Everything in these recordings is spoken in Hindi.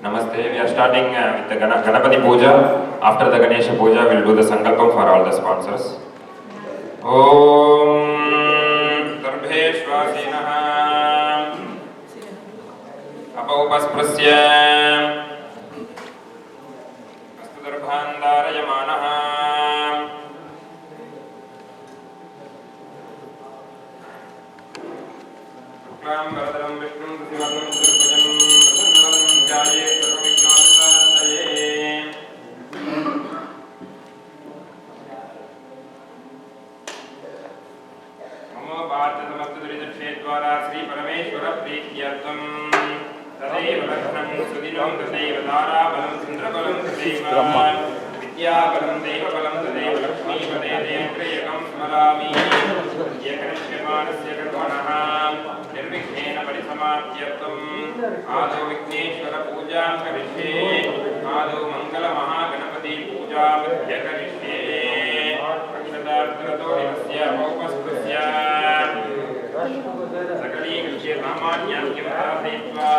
Namaste. We are starting with the Ganapati Puja. After the Ganesha Puja, we will do the Sankalpam for all the sponsors. Om Darbheshvasinah Apaupaspasya Astu Darbhandarayamanaha Shuklam Varadram Vishnum Sivanam Sirupajam Prasannavadam Jaya Sarvavignopasaye Namo Bharata Samasta Duridakshedvara Sri Parameshwara Prityartham Tadeva Lakhanam Sudinam Tadeva Dhara Balam Sindra Balam Tadeva Vidya Balam Deva Balam Tadeva Lakshmi Padede Triyakam Smarami Yakanishyamanasya Karvanaha Nirvighena Parisamaptyatam Ado Vigneshwara Pujam Karishye Ado Mangala Mahaganapati Pujam Karishye Akshadarthrato Dinasya Paupaspasya Sakali Krishya Ramanyam Kimatathitva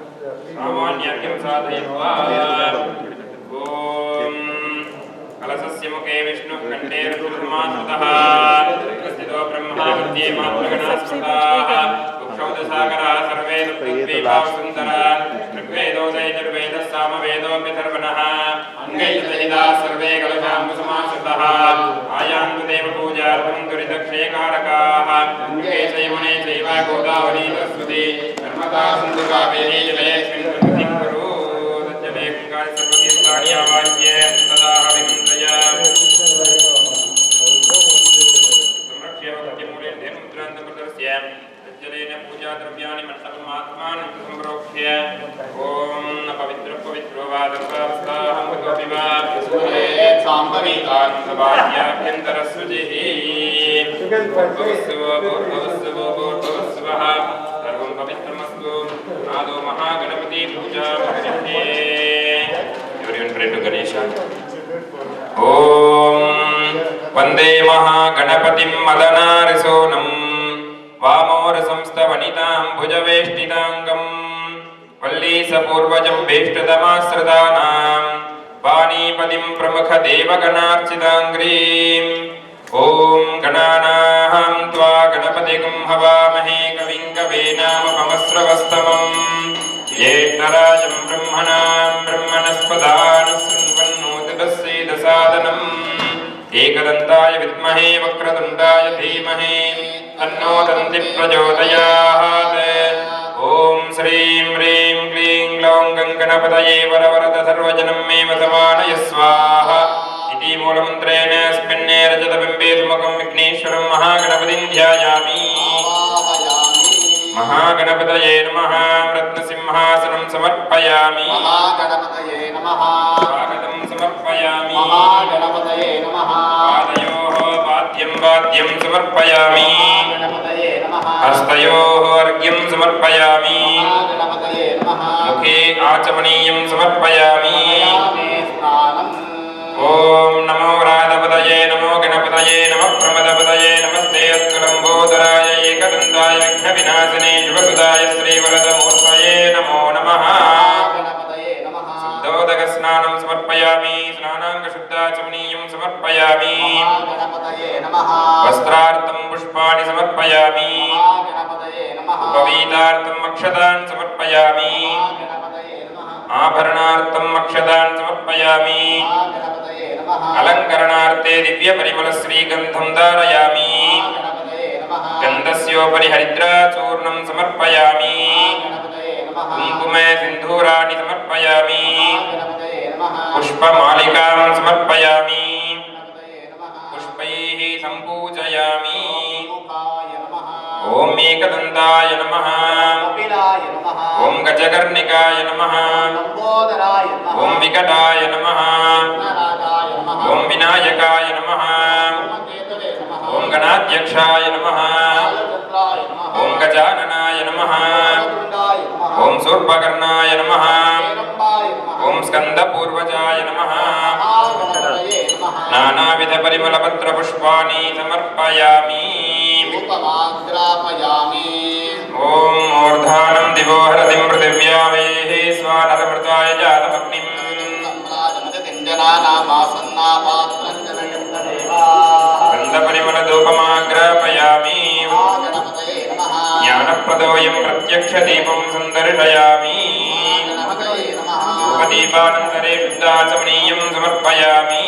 सामान्यज्ञं साधयित्वा ओम कलशस्य मुखे विष्णुः कंठे रुद्रमात्मतः स्थितो ब्रह्मा मध्ये मात्रगणास्मतः कुक्षौदसागरः सर्वे तद्विभाव सुन्दरः ऋग्वेदो यजुर्वेदः सामवेदोऽप्यथर्वणः अङ्गैस्तहिताः सर्वे कलशाम्बुसमाश्रिताः आयान्तु देवपूजार्थं दुरितक्षयकारकाः गङ्गे चैमुने चैव गोदावरी सरस्वती नर्मदा सिन्धु कावेरी जलेऽस्मिन् प्रकृतिं कुरु तज्जले गङ्गा सर्वतीर्थानि आवाह्य तदा विमन्त्रय संरक्ष्य भक्तिमूले मुद्रान्तप्रदर्श्य तज्जलेन पूजाद्रव्याणि मण्डपमात्मानं सम्प्रोक्ष्य ॐ अपवित्रः पवित्रो वा दर्शावस्ताहं वा साम्भवीतान्तबाह्याभ्यन्तरस्वजिः भूर्भुवस्सुवः सर्वं पवित्रमस्तु आदौ महागणपति पूजा करिष्ये Everyone pray to Ganesha. Om Vande Mahaganapatim Madanarisonam Vamorsamstavanitam Bhujaveshtitangam Vallisapurvajam Veshtadamasradanam Vanipadim Pramukha Devaganarchitangrim Om Gananaham Tva Ganapatikam Havamahe Kavim Kavenamapamastravastamam Yeknarajam Brahmanam Brahmanaspadanis Srinvannotidasya Sadanam Ekadantaya Vidmahe Vakratundaya Dhimahe Tanno Tanti Prachodayat Om Shrim Hrim Klim Glaum Ganganapataye Varavarata Sarvajanam Meva Samanaya Swaha Iti Moolamantreena Spinne Rajatavimbe Sumakam Vigneshwaram Mahaganapatim Dhyayami Mahaganapataye Namaha Ratnasimhasanam Samarpayami Mahaganapataye Namaha Swagatam Samarpayami Mahaganapataye Namaha Padayoho Padyam Padyam Samarpayami Mahaganapataye Namaha Hastayoho Argyam Samarpayami Mahaganapataye Namaha Mukhe Achamaniyam Samarpayami Snanam Om Namo Radhapataye Namo Ganapataye Namo Pramadapataye Namaste Atkalambodharaya Ekadantaya Vighnavinasane Shubhasudaya Sri Varadamurtaye Namo Namaha Mahaganapataye Namaha Dodaka Snanam Samarpayami Snananga Shuddha Chamaniyam Samarpayami Mahaganapataye Namaha Vastrartam Pushpani Samarpayami Mahaganapataye Namaha Pavitartam Akshadan Samarpayami Mahaganapataye Namaha Abharanartam Akshadan Samarpayami Mahaganapataye Namaha Alankaranarte Divya Parimala Sri Gandham Dharayami Mahaganapataye Namaha Gandhasyopari Haridra Churnam Samarpayami Mahaganapataye Namaha Kumkume Sindhurani Samarpayami Mahaganapataye Namaha Pushpa Malikam Samarpayami Mahaganapaye Namaha Pushpaihi Sampujayami Mukhaye Namaha Om Ekadantaya Namaha Kapilaya Namaha Om Gajagarnikaya Namaha Lambodharaya Namaha Om Vikataya Namaha Narayaya Namaha Om Vinayakaya Namaha Ketave Namaha Om Ganadhyakshaya Namaha Alachatraya Namaha Om Gajananaya Namaha Alatundaye Namaha Om शूर्पकर्णाय नमः हेरम्बाय नमः ॐ स्कन्दपूर्वजाय नमः महागणपतये नमः नानाविधपरिमलपत्रपुष्पाणि समर्पयामि धूपमाग्रापयामि ॐ मूर्धानं दिवो हरतिं पृथिव्या वयेः स्वानरमृताय जातमग्निम् सम्राजमतिञ्जनानामासन्नापात्रं जनयन्तदेवा स्कन्दपरिमलधूपमाग्रापयामि महागणपतये नमः ज्ञानप्रदोऽयं प्रत्यक्षदीपं सन्दर्शयामि महागणपतये नमः धूपदीपानन्तरे शुद्धाचमनीयं समर्पयामि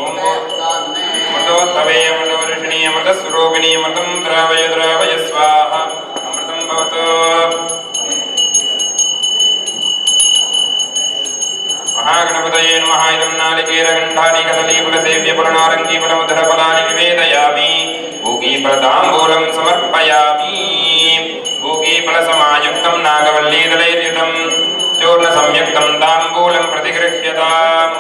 ॐ अमृतोत्तवेयमृतवर्षिणी अमृतस्वरूपिणी अमृतं द्रावय द्रावय स्वाहा अमृतं भवतु महागणपतये नमः इदं नालिकेरगण्डानि कदलीफलसेव्यफलनारङ्गीफलमधुरफलानि निवेदयामि भूगीफलताम्बूलं समर्पयामि भूगीफलसमायुक्तं नागवल्लीदलैर्युतं चूर्णसंयुक्तं ताम्बूलं प्रतिगृह्यताम्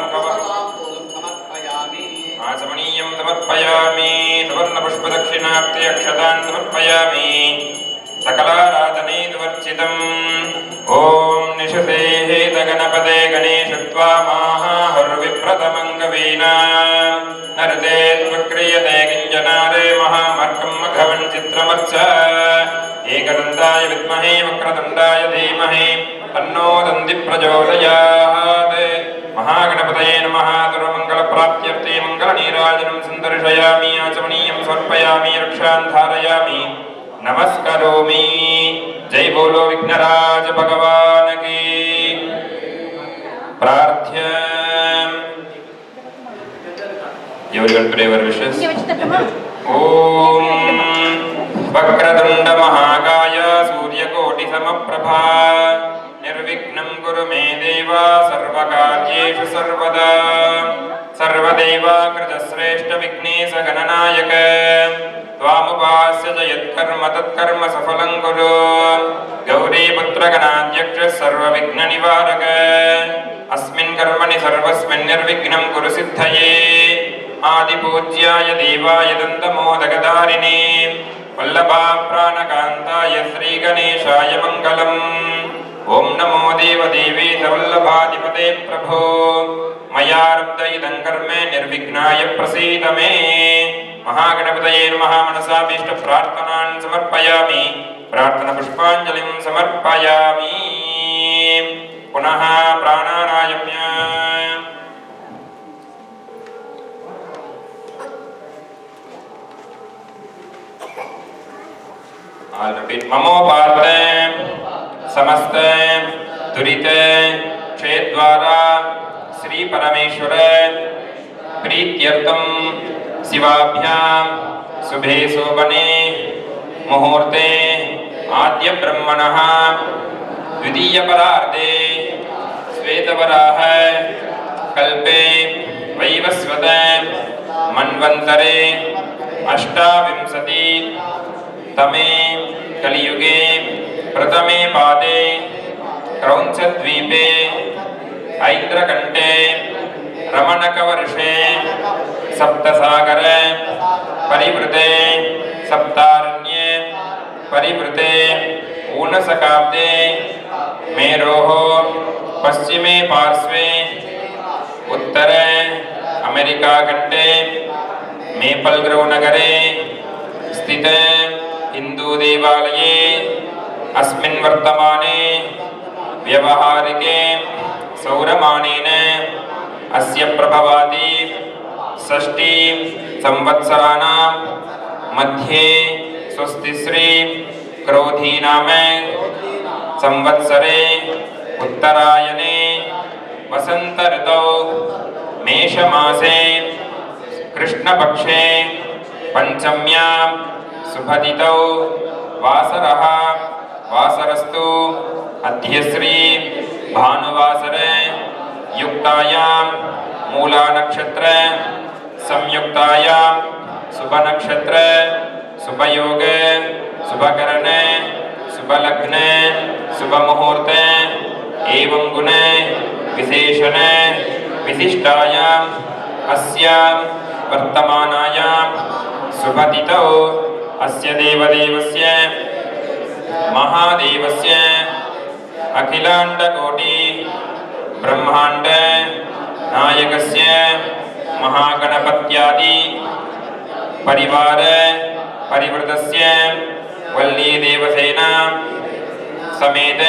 आचमनीयं समर्पयामि सुवर्णपुष्पदक्षिणार्थे अक्षतान् समर्पयामि सकलाराधने वर्चितम् ॐ निशसेः गणपते गणेशत्वामाहुर्विप्रतमङ्गवेन नरते त्वक्रियते किञ्जनारे महामर्कं मघवन् चित्रमर्च एकदन्ताय विद्महे वक्रतुण्डाय धीमहि तन्नो दन्ति प्रचोदयात् महागणपतये नमः सर्वमङ्गलप्राप्त्यर्थे मङ्गलनीराजनं सन्दर्शयामि आचमनीयं समर्पयामि रक्षां धारयामि नमस्करोमि जय बोलो विघ्नराज भगवान की प्रार्थ्य everyone pray our wishes ओम वक्रतुंड महाकाय सूर्यकोटि समप्रभा निर्विघ्नं कुरु मे देव सर्वकार्येषु सर्वदा सर्वदेवाकृतश्रेष्ठ विघ्नेश गणनायक त्वामुपास्य च यत्कर्म तत्कर्म सफलं कुरु गौरीपुत्र गणाध्यक्ष सर्वविघ्ननिवारक अस्मिन् कर्मणि सर्वस्मिन् निर्विघ्नं कुरु सिद्धये आदिपूज्याय देवाय दन्तमोदकधारिणे वल्लभा प्राणकान्ताय श्रीगणेशाय मङ्गलम् ॐ नमो देवदेवी वल्लभाधिपते प्रभो मयारब्ध इदं कर्म निर्विघ्नाय प्रसीद मे महागणपतये नमः मनसाभीष्टप्रार्थनान् समर्पयामि प्रार्थनापुष्पाञ्जलिं समर्पयामि पुनः प्राणानायम्य I'll repeat ममोपाते समस्त दुरित क्षेद्वारा श्री परमेश्वर प्रीत्यर्थम शिवाभ्यां शुभे शोभने मुहूर्ते आद्य ब्रह्मणः द्वितीय परार्धे श्वेतवराह कल्पे वैवस्वत मन्वन्तरे अष्टाविंशति तमे कलियुगे प्रथमे पादे क्रौञ्चद्वीपे ऐन्द्रकण्ठे रमणकवर्षे सप्तसागर परिवृते सप्तारण्ये परिवृते ऊनसकाब्दे मेरोः पश्चिमे पार्श्वे उत्तर अमेरिकाखण्डे मेपल ग्रोव नगरे स्थित हिंदू देवालये अस्मिन् वर्तमाने व्यवहारिके सौरमानेन अस्य प्रभवादि षष्ठी संवत्सराणां मध्ये स्वस्तिश्री क्रोधी नाम संवत्सरे उत्तरायणे वसंत ऋतौ मेषमासे कृष्णपक्षे पंचम्यां शुभतिथौ वासरः वासरस्तु अध्यश्री भानुवासरे युक्तायां मूला नक्षत्र संयुक्तायां शुभ नक्षत्र शुभयोग शुभकरण शुभलग्न शुभमुहूर्त एवं गुण विशेषण विशिष्टायां अस्यां वर्तमानायां शुभतिथौ अस्य देवदेवस्य महादेवस्य अखिलाण्डकोटि ब्रह्माण्ड नायकस्य महागणपत्यादि परिवार परिवृतस्य वल्ली देवसेना समेत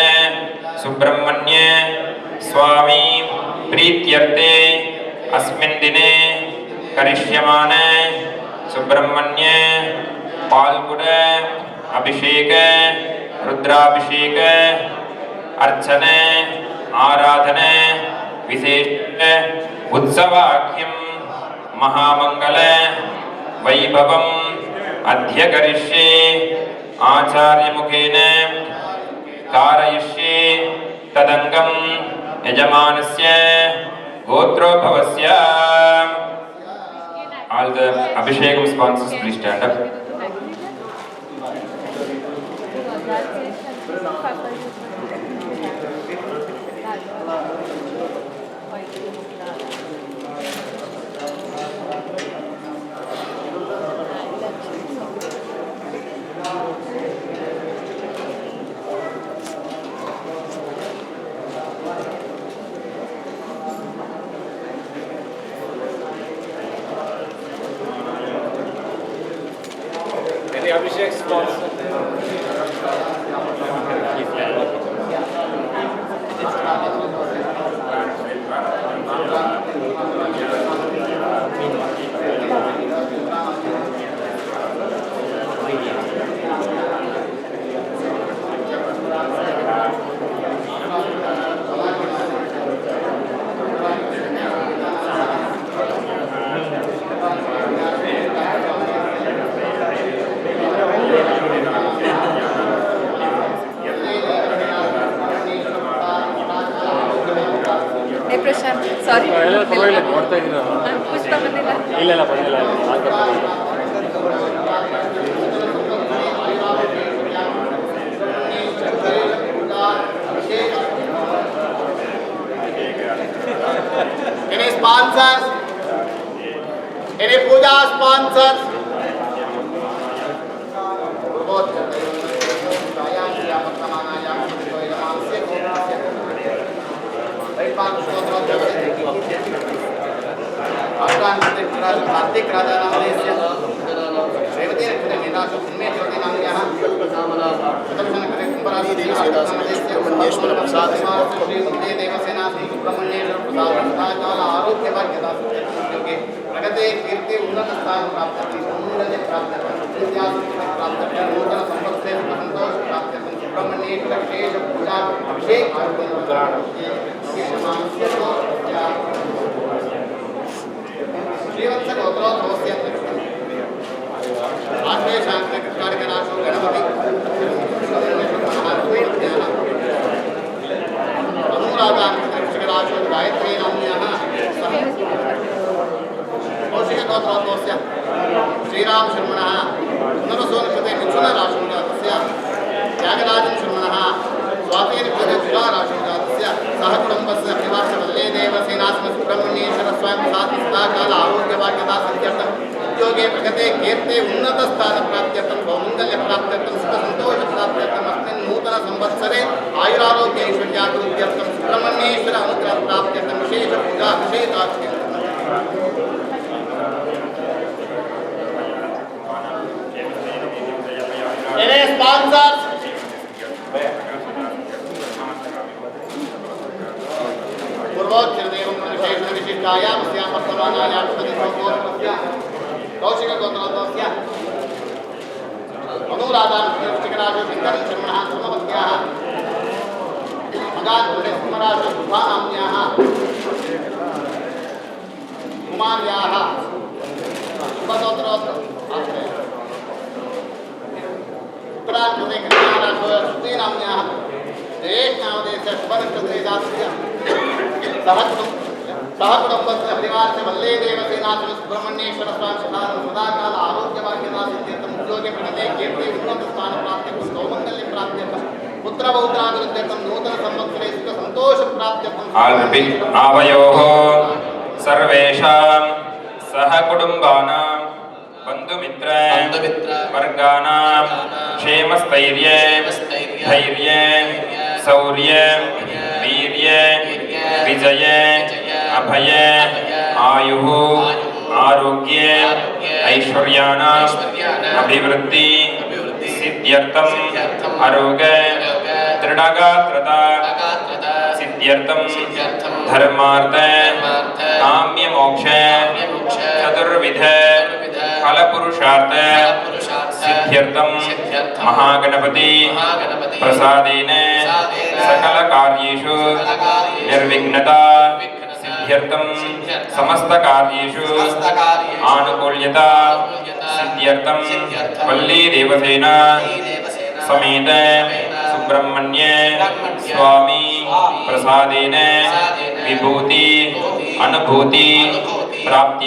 सुब्रह्मण्य स्वामी प्रीत्यर्थे अस्मिन् दिने करिष्यमान सुब्रह्मण्य पाल्गुण अभिषेक रुद्राभिषेक अर्चन आराधन विशेष उत्सवाख्यं महामंगल वैभवम् अद्य करिष्ये आचार्य मुखेन कारयिष्ये तदंगं यजमानस्य गोत्रोद्भवस्य. All the Abhishekam sponsors please stand up. Abhishek sponsor. Sorry. Any sponsors? Any puja sponsors? Kartik राजा नाम रेवती सुब्रमण्येश्वर प्रसाद देवसेना सुब्रमण्येश्वर प्रसाद आरोग्य भाग्यता प्रगति कीर्ति उन्नत स्थान प्राप्त प्राप्त नूतन संपत्ति संतोष प्राप्त सुब्रमण्येश्वर विशेष पूजा अभिषेक श्रीवत्स गोत्रोद्भवस्य आत्मे शांति कारकनाशो गणपति अनुराधान कृष्णराशो गायत्री नाम्न्यः सह कौशिक गोत्रोद्भवस्य श्रीराम शर्मणः पुनरसोनकृते मिथुन राशो जातस्य त्यागराजन शर्मणः स्वातेन कृते तुला राशो जातस्य सह कुटुम्बस्य निवास वल्ले देवसेनास्म सुब्रह्मण्येश्वर स्वयं साथ सदाकाल आरोग्य भाग्यता सत्यर्थम उद्योगे प्रगते कीर्ते उन्नत स्थान प्राप्त्यर्थम सौमंगल्य प्राप्त्यर्थम सुख संतोष प्राप्त्यर्थम अस्मिन् नूतन संवत्सरे आयुरारोग्य ऐश्वर्याभिवृद्ध्यर्थम सुब्रह्मण्येश्वर अनुग्रह प्राप्त्यर्थम विशेष पूजा अभिषेकार्थम. Any sponsors? पूर्वोच्चरदेवं विशेष विशिष्टायां स्यां वर्तमानायां प्रतिभोगोत्पत्त्या कौशिक गोत्रोद्भवस्य अनुराधान कृष्णराजो विन्दनं शर्मणः समवत्याः मगान् कुमाराजो सुभानाम्न्याः कुमार्याः शुभगोत्रोद्भवस्य उत्तरान् कृते कृष्णराजो श्रुतीनाम्न्याः देशनामदेशस्य शुभनक्षत्रे जातस्य सह कुटुम्बस्य परिवारस्य वल्ले देवसेनासु सुब्रह्मण्येश्वर स्वामी सदाकाल आरोग्य भाग्यता सिद्ध्यर्थम उद्योगे प्रगते कीर्ति उन्नत स्थान प्राप्त्यर्थम सौमंगल्य प्राप्त्यर्थम पुत्र पौत्राभिवृद्ध्यर्थम नूतन संवत्सरे सुख संतोष प्राप्त्यर्थम. आवयोः सर्वेषां सह कुटुम्बानां बन्धुमित्र वर्गानां क्षेमस्थैर्य धैर्य शौर्य वीर्य विजय अभय आयुः आरोग्य ऐश्वर्याणाम् अभिवृद्धि सिद्ध्यर्थम् आरोग्य दृढ़गात्रता सिद्ध्यर्थम् धर्मार्थ काम्य मोक्ष चतुर्विध फलपुरुषार्थ सिद्ध्यर्थम् महागणपति प्रसादेन सकल कार्येषु निर्विघ्नता सिद्ध्यर्थम् समस्त कार्येषु आनुकूल्यता सिद्ध्यर्थम् वल्ली देवसेना समेत सुब्रह्मण्य स्वामी प्रसादेन विभूति अनुभूति प्राप्ति